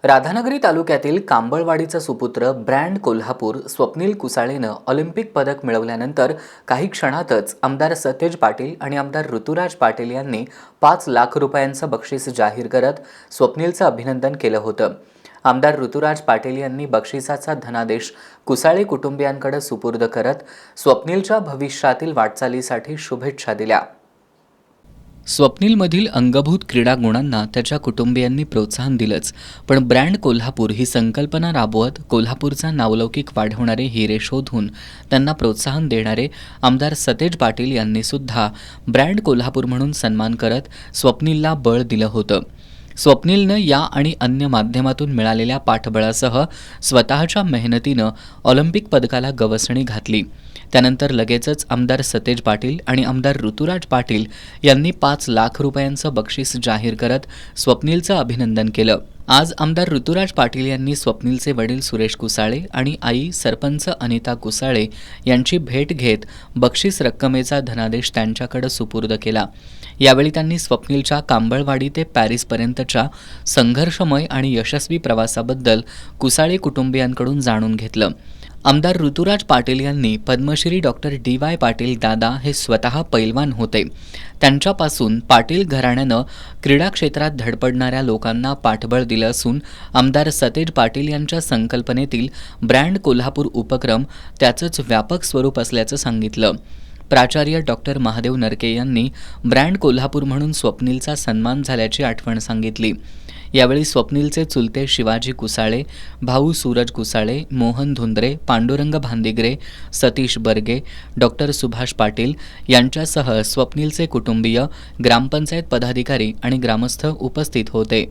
राधानगरी तालुक्यातील कांबळवाडीचा सुपुत्र brand Kolhapur Swapnil कुसाळेनं Olympic पदक मिळवल्यानंतर काही क्षणातच आमदार सतेज पाटील आणि आमदार ऋतुराज पाटील यांनी 5 लाख रुपयांचं बक्षीस जाहीर करत स्वप्नीलचं अभिनंदन केलं होतं। आमदार ऋतुराज पाटील यांनी बक्षिसाचा धनादेश कुसाळे कुटुंबियांकडे सुपूर्द करत स्वप्नीलच्या भविष्यातील वाटचालीसाठी शुभेच्छा दिल्या। स्वप्नीलमधील अंगभूत क्रीडा गुणांना त्याच्या कुटुंबियांनी प्रोत्साहन दिलंच, पण ब्रँड कोल्हापूर ही संकल्पना राबवत कोल्हापूरचा नावलौकिक वाढवणारे हिरे शोधून त्यांना प्रोत्साहन देणारे आमदार सतेज पाटील यांनी सुद्धा ब्रँड कोल्हापूर म्हणून सन्मान करत स्वप्नीलला बळ दिलं होतं। स्वप्नीलनं या आणि अन्य माध्यमातून मिळालेल्या पाठबळासह स्वतःच्या मेहनतीनं ऑलिम्पिक पदकाला गवसणी घातली। त्यानंतर लगेचच आमदार सतेज पाटील आणि आमदार ऋतुराज पाटील यांनी 5 लाख रुपयांचं बक्षीस जाहीर करत स्वप्नीलचं अभिनंदन केलं। आज आमदार ऋतुराज पाटील यांनी स्वप्नीलचे वडील सुरेश कुसाळे आणि आई सरपंच अनिता कुसाळे यांची भेट घेत बक्षीस रक्कमेचा धनादेश त्यांच्याकडे सुपूर्द केला। यावेळी त्यांनी स्वप्नीलच्या कांबळवाडी ते पॅरिसपर्यंतच्या संघर्षमय आणि यशस्वी प्रवासाबद्दल कुसाळे कुटुंबियांकडून जाणून घेतलं। आमदार ऋतुराज पाटील यांनी पद्मश्री डॉक्टर DY पाटील दादा हे स्वतः पैलवान होते। त्यांच्यापासून पाटील घराण्यानं क्रीडा क्षेत्रात धडपडणाऱ्या लोकांना पाठबळ दिलं असून आमदार सतेज पाटील यांच्या संकल्पनेतील ब्रँड कोल्हापूर उपक्रम त्याचंच व्यापक स्वरूप असल्याचं सांगितलं। प्राचार्य डॉक्टर महादेव नरके यांनी ब्रँड कोल्हापूर म्हणून स्वप्नीलचा सन्मान झाल्याची आठवण सांगितली। यावेळी स्वप्नीलचे चुलते शिवाजी कुसाळे, भाऊ सूरज कुसाळे, मोहन धुंद्रे, पांडुरंग भांदिगरे, सतीश बर्गे, डॉक्टर सुभाष पाटील यांच्यासह स्वप्नीलचे कुटुंबीय, ग्रामपंचायत पदाधिकारी आणि ग्रामस्थ उपस्थित होते।